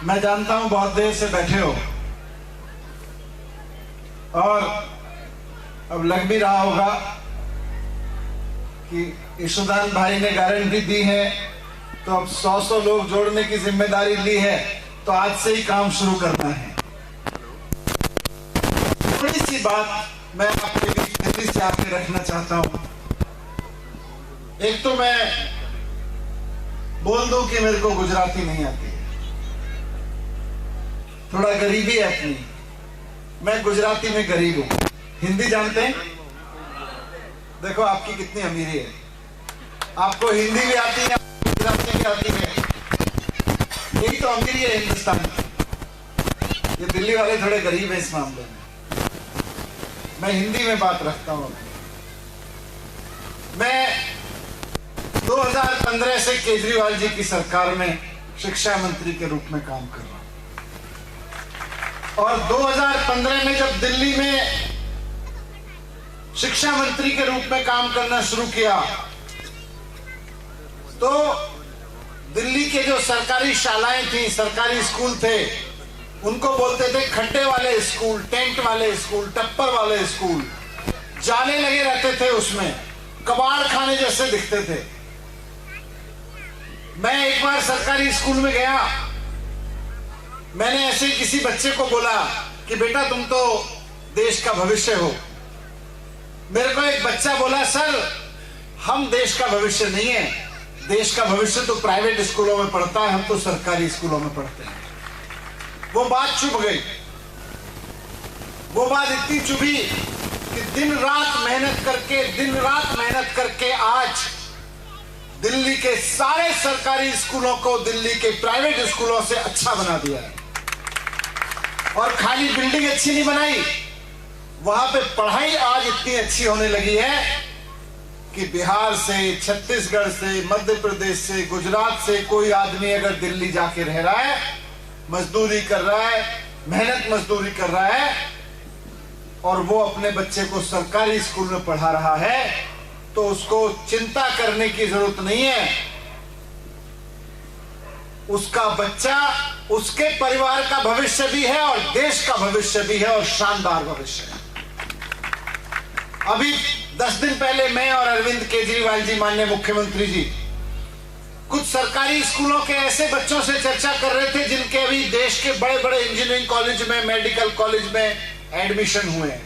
मैं जानता हूं बहुत देर से बैठे हो और अब लग भी रहा होगा कि यशोदान भाई ने गारंटी दी है तो अब 100 लोग जोड़ने की जिम्मेदारी ली है, तो आज से ही काम शुरू करना है। थोड़ी सी बात मैं आपके बीच जल्दी से आके रखना चाहता हूं। एक तो मैं बोल दूं कि मेरे को गुजराती नहीं आती है, थोड़ा गरीबी है अपनी, मैं गुजराती में गरीब हूं। हिंदी जानते हैं? देखो आपकी कितनी अमीरी है, आपको हिंदी भी आती है, गुजराती भी आती है। यही तो अमीरी है हिंदुस्तान की। ये दिल्ली वाले थोड़े गरीब हैं इस मामले में। मैं हिंदी में बात रखता हूं। मैं 2015 से केजरीवाल जी की सरकार में शिक्षा मंत्री के रूप में काम कर रहा हूं और 2015 में जब दिल्ली में शिक्षा मंत्री के रूप में काम करना शुरू किया तो दिल्ली के जो सरकारी शालाएं थी, सरकारी स्कूल थे, उनको बोलते थे खड्डे वाले स्कूल, टेंट वाले स्कूल, टप्पर वाले स्कूल। जाले लगे रहते थे, उसमें कबाड़ खाने जैसे दिखते थे। मैं एक बार सरकारी स्कूल में गया, मैंने ऐसे किसी बच्चे को बोला कि बेटा तुम तो देश का भविष्य हो। मेरे को एक बच्चा बोला, सर हम देश का भविष्य नहीं है, देश का भविष्य तो प्राइवेट स्कूलों में पढ़ता है, हम तो सरकारी स्कूलों में पढ़ते हैं। वो बात चुभ गई। वो बात इतनी चुभी कि दिन रात मेहनत करके आज दिल्ली के सारे सरकारी स्कूलों को दिल्ली के प्राइवेट स्कूलों से अच्छा बना दिया है। और खाली बिल्डिंग अच्छी नहीं बनाई, वहां पे पढ़ाई आज इतनी अच्छी होने लगी है कि बिहार से, छत्तीसगढ़ से, मध्य प्रदेश से, गुजरात से कोई आदमी अगर दिल्ली जाके रह रहा है, मजदूरी कर रहा है, मेहनत मजदूरी कर रहा है और वो अपने बच्चे को सरकारी स्कूल में पढ़ा रहा है, तो उसको चिंता करने की जरूरत नहीं है। उसका बच्चा, उसके परिवार का भविष्य भी है और देश का भविष्य भी है और शानदार भविष्य है। अभी 10 दिन पहले मैं और अरविंद केजरीवाल जी, माननीय मुख्यमंत्री जी, कुछ सरकारी स्कूलों के ऐसे बच्चों से चर्चा कर रहे थे जिनके अभी देश के बड़े बड़े इंजीनियरिंग कॉलेज में, मेडिकल कॉलेज में एडमिशन हुए हैं।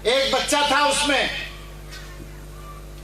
एक बच्चा था, उसमें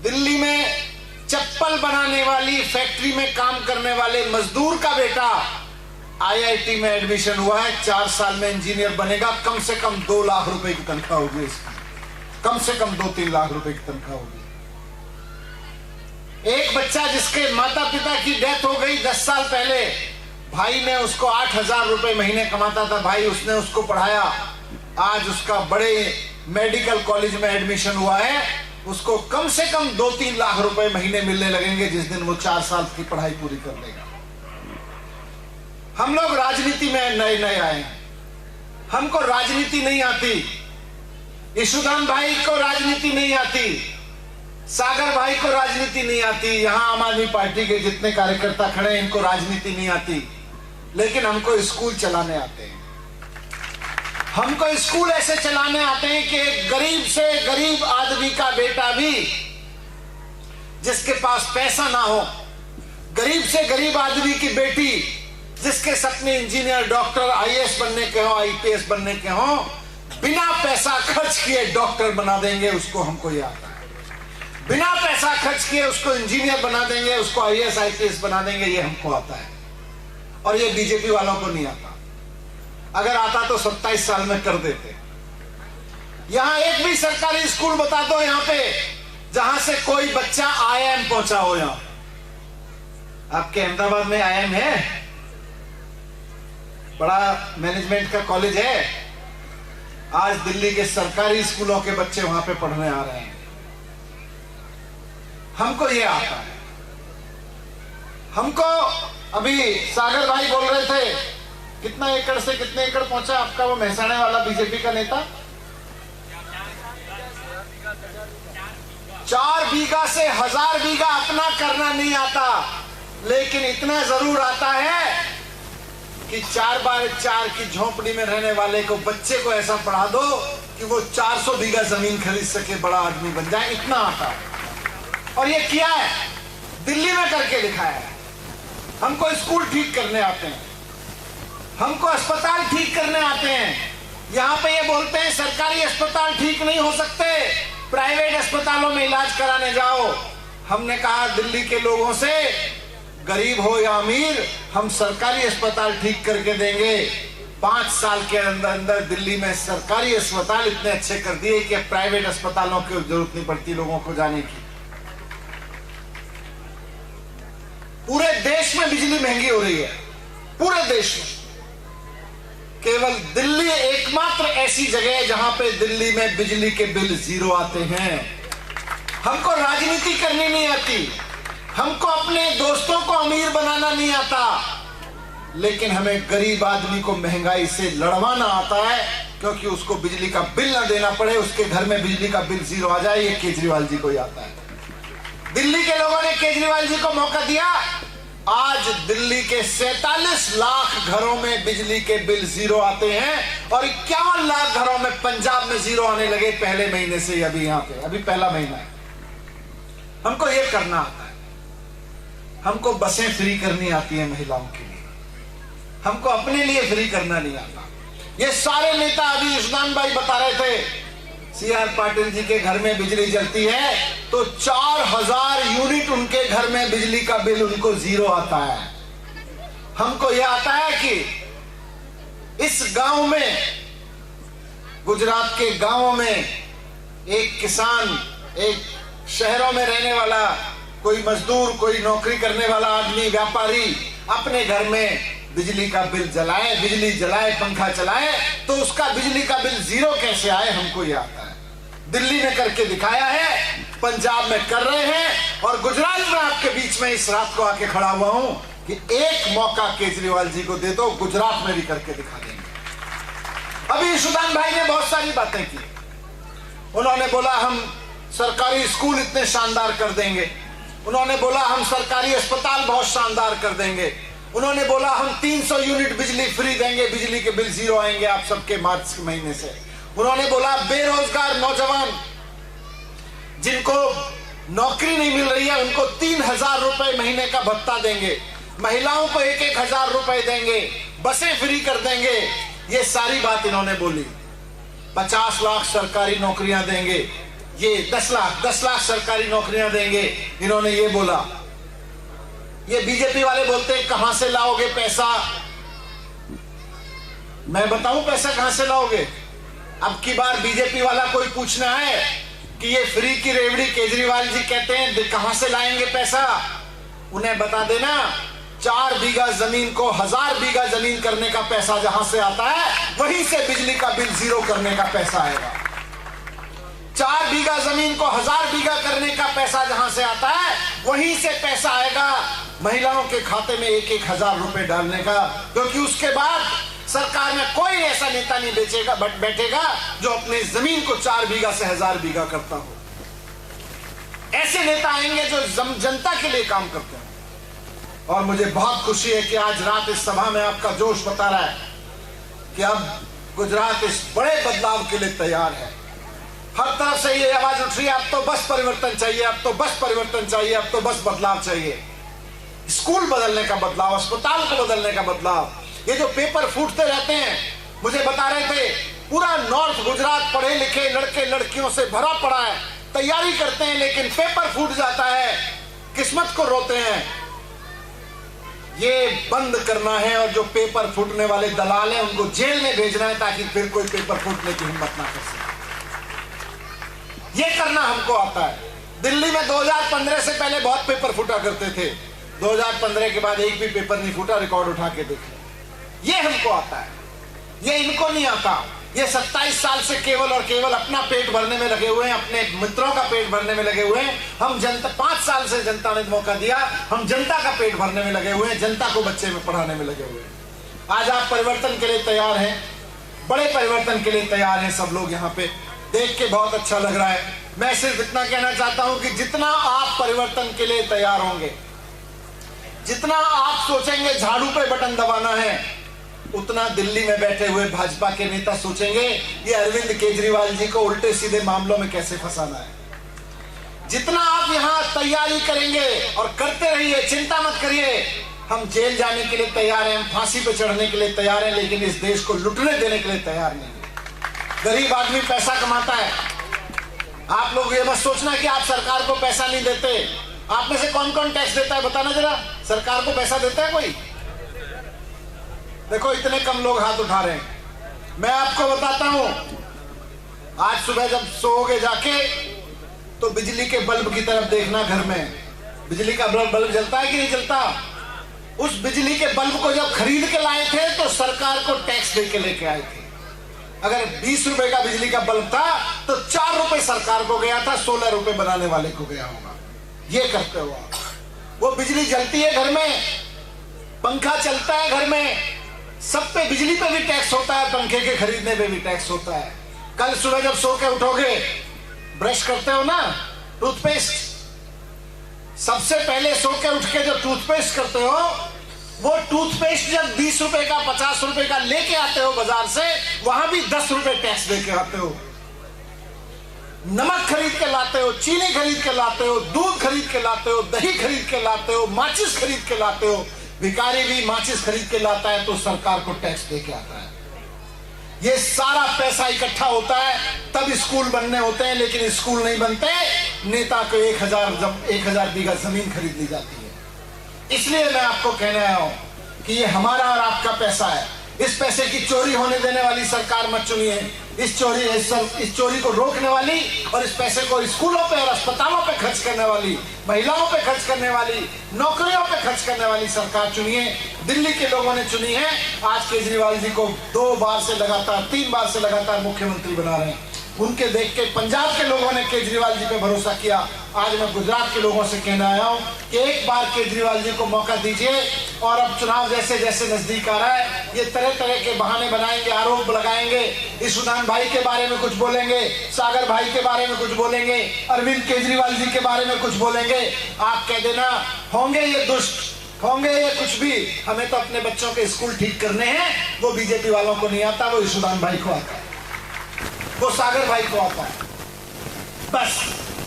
दिल्ली में चप्पल बनाने वाली फैक्ट्री में काम करने वाले मजदूर का बेटा IIT में एडमिशन हुआ है। 4 साल में इंजीनियर बनेगा, कम से कम 2 लाख रुपए की तनख्वाह होगी इसकी, कम से कम 2-3 लाख रुपए की तनख्वाह होगी। एक बच्चा जिसके माता पिता की डेथ हो गई 10 साल पहले, भाई ने उसको 8,000 रुपए महीने कमाता था भाई, उसने उसको पढ़ाया, आज उसका बड़े मेडिकल कॉलेज में एडमिशन हुआ है, उसको कम से कम 2-3 लाख रुपए महीने मिलने लगेंगे जिस दिन वो 4 साल की पढ़ाई पूरी कर लेगा। हम लोग राजनीति में नए नए आए हैं, हमको राजनीति नहीं आती। यशोदान भाई को राजनीति नहीं आती, सागर भाई को राजनीति नहीं आती, यहां आम आदमी पार्टी के जितने कार्यकर्ता खड़े हैं इनको राजनीति नहीं आती, लेकिन हमको स्कूल चलाने आते हैं। हमको स्कूल ऐसे चलाने आते हैं कि एक गरीब से गरीब आदमी का बेटा भी, जिसके पास पैसा ना हो, गरीब से गरीब आदमी की बेटी जिसके सपने इंजीनियर, डॉक्टर, IAS बनने के हो, IPS बनने के हो, बिना पैसा खर्च किए डॉक्टर बना देंगे, उसको हमको ये आता है। बिना पैसा खर्च किए उसको इंजीनियर बना देंगे, उसको IAS IPS बना देंगे, ये हमको आता है। और ये बीजेपी वालों को नहीं आता। अगर आता तो 27 साल में कर देते। यहां एक भी सरकारी स्कूल बता दो यहां पे जहां से कोई बच्चा IIM पहुंचा हो। यहां आपके अहमदाबाद में IIM है, बड़ा मैनेजमेंट का कॉलेज है। आज दिल्ली के सरकारी स्कूलों के बच्चे वहां पे पढ़ने आ रहे हैं। हमको ये आता है। हमको अभी सागर भाई बोल रहे थे कितना एकड़ से कितने एकड़ पहुंचा आपका वो महसाणे वाला बीजेपी का नेता? 4 बीघा से 1000 बीघा अपना करना नहीं आता, लेकिन इतना जरूर आता है कि 4x4 की झोपड़ी में रहने वाले को, बच्चे को ऐसा पढ़ा दो कि वो 400 बीघा जमीन खरीद सके, बड़ा आदमी बन जाए, इतना आता है। और ये किया है, दिल्ली में करके दिखाया है। हमको स्कूल ठीक करने आते हैं, हमको अस्पताल ठीक करने आते हैं। यहां पे ये बोलते हैं सरकारी अस्पताल ठीक नहीं हो सकते, प्राइवेट अस्पतालों में इलाज कराने जाओ। हमने कहा दिल्ली के लोगों से, गरीब हो या अमीर, हम सरकारी अस्पताल ठीक करके देंगे। 5 साल के अंदर अंदर दिल्ली में सरकारी अस्पताल इतने अच्छे कर दिए कि प्राइवेट अस्पतालों की जरूरत नहीं पड़ती लोगों को जाने की। पूरे देश में बिजली महंगी हो रही है, पूरे देश में। केवल दिल्ली एकमात्र ऐसी जगह है जहां पे दिल्ली में बिजली के बिल 0 आते हैं। हमको राजनीति करनी नहीं आती, हमको अपने दोस्तों को अमीर बनाना नहीं आता, लेकिन हमें गरीब आदमी को महंगाई से लड़वाना आता है, क्योंकि उसको बिजली का बिल ना देना पड़े, उसके घर में बिजली का बिल 0 आ जाए। ये केजरीवाल जी को ही आता है। दिल्ली के लोगों ने केजरीवाल जी को मौका दिया। आज दिल्ली के 47 लाख घरों में बिजली के बिल 0 आते हैं और 51 लाख घरों में पंजाब में 0 आने लगे पहले महीने से। अभी यहां पे अभी पहला महीना है। हमको ये करना आता है, हमको बसें फ्री करनी आती है महिलाओं के लिए, हमको अपने लिए फ्री करना नहीं आता। ये सारे नेता, अभी ईशदान भाई बता रहे थे, CR पाटिल जी के घर में बिजली जलती है तो 4000 यूनिट उनके घर में बिजली का बिल उनको 0 आता है। हमको यह आता है कि इस गांव में, गुजरात के गांवों में एक किसान, एक शहरों में रहने वाला कोई मजदूर, कोई नौकरी करने वाला आदमी, व्यापारी अपने घर में बिजली का बिल जलाए, बिजली जलाए, पंखा चलाए, तो उसका बिजली का बिल 0 कैसे आए, हमको यह आता है। दिल्ली में करके दिखाया है, पंजाब में कर रहे हैं, और गुजरात में आपके बीच में इस रात को आके खड़ा हुआ हूं कि एक मौका केजरीवाल जी को दे दो, गुजरात में भी करके दिखा देंगे। अभी सुदान भाई ने बहुत सारी बातें की। उन्होंने बोला हम सरकारी स्कूल इतने शानदार कर देंगे, उन्होंने बोला हम सरकारी अस्पताल बहुत शानदार कर देंगे, उन्होंने बोला हम 300 यूनिट बिजली फ्री देंगे, बिजली के बिल 0 आएंगे आप सबके मार्च के महीने से। उन्होंने बोला बेरोजगार नौजवान जिनको नौकरी नहीं मिल रही है उनको 3000 रुपए महीने का भत्ता देंगे, महिलाओं को 1-1000 रुपए देंगे, बसें फ्री कर देंगे। ये सारी बात इन्होंने बोली। 50 लाख सरकारी नौकरियां देंगे, ये 10 लाख सरकारी नौकरियां देंगे, इन्होंने ये बोला। ये बीजेपी वाले बोलते हैं कहां से लाओगे पैसा? मैं बताऊं पैसा कहां से लाओगे? अब की बार बीजेपी वाला कोई पूछना है कि ये फ्री की रेवड़ी केजरीवाल जी कहते हैं कहां से लाएंगे पैसा, उन्हें बता देना 4 बीघा जमीन को 1000 बीघा जमीन करने का पैसा जहां से आता है वहीं से बिजली का बिल 0 करने का पैसा आएगा। 4 बीघा जमीन को 1000 बीघा करने का पैसा जहां से आता है वहीं से पैसा आएगा महिलाओं के खाते में 1-1000 रुपए डालने का, क्योंकि उसके बाद सरकार में कोई ऐसा नेता नहीं बैठेगा जो अपनी जमीन को 4 बीघा से 1000 बीघा करता हो। ऐसे नेता आएंगे जो जनता के लिए काम करते हैं। और मुझे बहुत खुशी है कि आज रात इस सभा में आपका जोश बता रहा है कि अब गुजरात इस बड़े बदलाव के लिए तैयार है। हर तरफ से ये आवाज उठ रही है, अब तो बस परिवर्तन चाहिए, अब तो बस परिवर्तन चाहिए, अब तो बस बदलाव चाहिए। स्कूल बदलने का बदलाव, अस्पताल को बदलने का बदलाव। ये जो पेपर फूटते रहते हैं, मुझे बता रहे थे पूरा नॉर्थ गुजरात पढ़े लिखे लड़के लड़कियों से भरा पड़ा है, तैयारी करते हैं लेकिन पेपर फूट जाता है, किस्मत को रोते हैं। ये बंद करना है और जो पेपर फूटने वाले दलाल हैं उनको जेल में भेजना है ताकि फिर कोई पेपर फूटने की हिम्मत ना कर सके। ये करना हमको आता है। दिल्ली में 2015 से पहले बहुत पेपर फूटा करते थे, 2015 के बाद एक भी पेपर नहीं फूटा, रिकॉर्ड उठा के देख ले। ये हमको आता है, ये इनको नहीं आता। ये 27 साल से केवल और केवल अपना पेट भरने में लगे हुए हैं, अपने मित्रों का पेट भरने में लगे हुए हैं। हम जनता, 5 साल से जनता ने मौका दिया, हम जनता का पेट भरने में लगे हुए हैं, जनता को बच्चे में पढ़ाने में लगे हुए हैं। आज आप परिवर्तन के लिए तैयार हैं, बड़े परिवर्तन के लिए तैयार हैं सब लोग यहाँ पे, देख के बहुत अच्छा लग रहा है। मैं सिर्फ इतना कहना चाहता हूं कि जितना आप परिवर्तन के लिए तैयार होंगे, जितना आप सोचेंगे झाड़ू पे बटन दबाना है, उतना दिल्ली में बैठे हुए भाजपा के नेता सोचेंगे ये अरविंद केजरीवाल जी को उल्टे सीधे मामलों में कैसे फंसाना है। जितना आप यहाँ तैयारी करेंगे और करते रहिए, चिंता मत करिए, हम जेल जाने के लिए तैयार हैं, हम फांसी पे चढ़ने के लिए तैयार हैं, लेकिन इस देश को लुटने देने के लिए तैयार नहीं। गरीब आदमी पैसा कमाता है। आप लोग ये मत सोचना कि आप सरकार को पैसा नहीं देते। आप में से कौन कौन टैक्स देता है बताना जरा, सरकार को पैसा देता है कोई? देखो इतने कम लोग हाथ उठा रहे हैं। मैं आपको बताता हूं, आज सुबह जब सोओगे जाके तो बिजली के बल्ब की तरफ देखना। घर में बिजली का बल्ब जलता है कि नहीं जलता? उस बिजली के बल्ब को जब खरीद के लाए थे तो सरकार को टैक्स दे के लेके आए थे। अगर 20 रुपए का बिजली का बल्ब था तो 4 रुपए सरकार को गया था, 16 रुपए बनाने वाले को गया होगा। ये करते हो आप। वो बिजली जलती है घर में, पंखा चलता है घर में, सब पे बिजली पे भी टैक्स होता है, पंखे के खरीदने पे भी टैक्स होता है। कल सुबह जब सो के उठोगे, ब्रश करते हो ना, टूथपेस्ट, सबसे पहले सो के उठ के जो टूथपेस्ट करते हो, वो टूथपेस्ट जब 20 रुपए का 50 रुपए का लेके आते हो बाजार से, वहां भी 10 रुपए टैक्स देके आते हो। नमक खरीद के लाते हो, चीनी खरीद के लाते हो, दूध खरीद के लाते हो, दही खरीद के लाते हो, माचिस खरीद के लाते हो। भिखारी भी माचिस खरीद के लाता है तो सरकार को टैक्स देके आता है। ये सारा पैसा इकट्ठा होता है तब स्कूल बनने होते हैं, लेकिन स्कूल नहीं बनते, नेता को 1000 बीघा जमीन खरीद ली जाती है। इसलिए मैं आपको कहने आया हूं कि ये हमारा और आपका पैसा है। इस पैसे की चोरी होने देने वाली सरकार मत चुनिए। इस चोरी को रोकने वाली और इस पैसे को स्कूलों पे और अस्पतालों पे खर्च करने वाली, महिलाओं पे खर्च करने वाली, नौकरियों पे खर्च करने वाली सरकार चुनिए। दिल्ली के लोगों ने चुनी है। आज केजरीवाल जी को 3 बार से लगातार मुख्यमंत्री बना रहे हैं। उनके देख के पंजाब के लोगों ने केजरीवाल जी पे भरोसा किया। आज मैं गुजरात के लोगों से कहना आया हूं कि एक बार केजरीवाल जी को मौका दीजिए। और अब चुनाव जैसे जैसे नजदीक आ रहा है, ये तरह तरह के बहाने बनाएंगे, आरोप लगाएंगे, ईशुदान भाई के बारे में कुछ बोलेंगे, सागर भाई के बारे में कुछ बोलेंगे, अरविंद केजरीवाल जी के बारे में कुछ बोलेंगे। आप कह देना होंगे ये दुष्ट, होंगे ये कुछ भी, हमें तो अपने बच्चों के स्कूल ठीक करने हैं। वो बीजेपी वालों को नहीं आता, वो ईशुदान भाई को आता है, वो सागर भाई को आता है। बस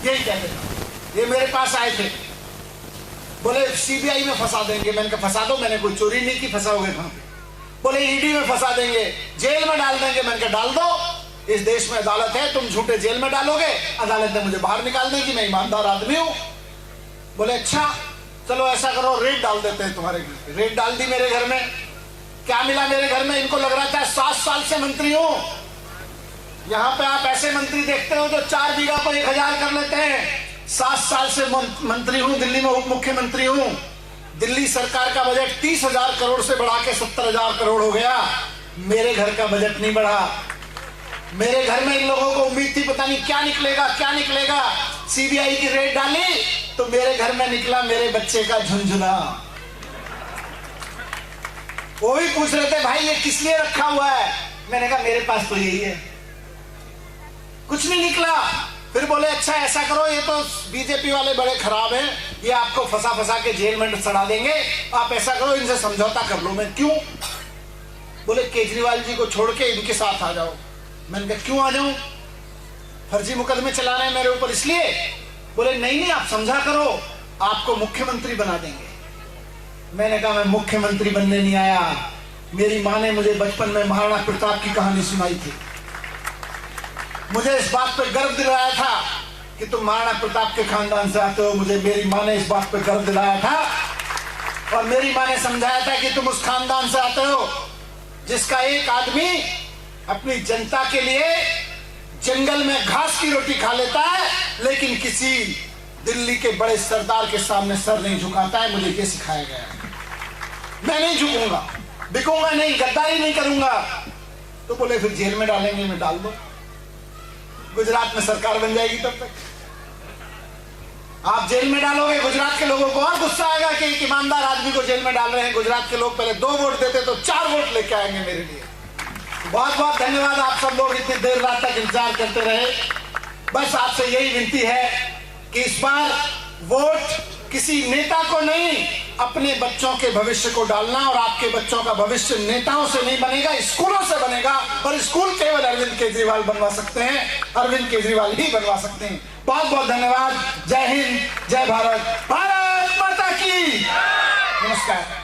यही कह देना। ये मेरे पास आए थे, बोले सीबीआई में फंसा देंगे। मैंने कहा फंसा दो, मैंने कोई चोरी नहीं की, फंसाओगे कहां पे? बोले ईडी में फंसा देंगे, जेल में डाल देंगे। मैंने कहा डाल दो, इस देश में अदालत है, तुम झूठे जेल में डालोगे, अदालत ने मुझे बाहर निकाल देगी, मैं ईमानदार आदमी हूं। बोले अच्छा चलो ऐसा करो, रेड डाल देते हैं तुम्हारे घर पे। रेड डाल दी मेरे घर में। क्या मिला मेरे घर में? इनको लग रहा था 7 साल से मंत्री हूं। यहाँ पे आप ऐसे मंत्री देखते हो जो 4 बीघा को 1000 कर लेते हैं। 7 साल से मंत्री हूं, दिल्ली में उप मुख्यमंत्री हूं। दिल्ली सरकार का बजट 30,000 करोड़ से बढ़ा के 70,000 करोड़ हो गया। मेरे घर का बजट नहीं बढ़ा। मेरे घर में इन लोगों को उम्मीद थी पता नहीं क्या निकलेगा क्या निकलेगा। सीबीआई की रेड डाली तो मेरे घर में निकला मेरे बच्चे का झुनझुना। वो भी पूछ रहे थे भाई ये किस लिए रखा हुआ है? मैंने कहा मेरे पास तो यही है, कुछ नहीं निकला। फिर बोले अच्छा ऐसा करो, ये तो बीजेपी वाले बड़े खराब हैं, ये आपको फंसा के जेल में सड़ा देंगे, आप ऐसा करो इनसे समझौता कर लो। मैं क्यों? बोले केजरीवाल जी को छोड़ के इनके साथ आ जाओ। मैंने कहा क्यों आ जाऊं? फर्जी मुकदमे चला रहे हैं मेरे ऊपर इसलिए। बोले नहीं आप समझा करो, आपको मुख्यमंत्री बना देंगे। मैंने कहा मैं मुख्यमंत्री बनने नहीं आया। मेरी माँ ने मुझे बचपन में महाराणा प्रताप की कहानी सुनाई थी। मुझे इस बात पे गर्व दिलाया था कि तुम महाराणा प्रताप के खानदान से आते हो। मुझे मेरी माँ ने इस बात पे गर्व दिलाया था और मेरी माँ ने समझाया था कि तुम उस खानदान से आते हो जिसका एक आदमी अपनी जनता के लिए जंगल में घास की रोटी खा लेता है, लेकिन किसी दिल्ली के बड़े सरदार के सामने सर नहीं झुकाता है। मुझे ये सिखाया गया है। मैं नहीं झुकूंगा, बिकूंगा नहीं, गद्दारी नहीं करूंगा। तो बोले फिर जेल में डालेंगे। मैं डाल दो, गुजरात में सरकार बन जाएगी। तब तक आप जेल में डालोगे, गुजरात के लोगों को और गुस्सा आएगा कि एक ईमानदार आदमी को जेल में डाल रहे हैं। गुजरात के लोग पहले 2 वोट देते तो 4 वोट लेके आएंगे मेरे लिए। बहुत बहुत धन्यवाद। आप सब लोग इतनी देर रात तक इंतजार करते रहे। बस आपसे यही विनती है कि इस बार वोट किसी नेता को नहीं, अपने बच्चों के भविष्य को डालना, और आपके बच्चों का भविष्य नेताओं से नहीं बनेगा, स्कूलों से बनेगा। और स्कूल केवल अरविंद केजरीवाल बनवा सकते हैं, अरविंद केजरीवाल ही बनवा सकते हैं। बहुत बहुत धन्यवाद। जय हिंद, जय भारत, भारत माता की। नमस्कार।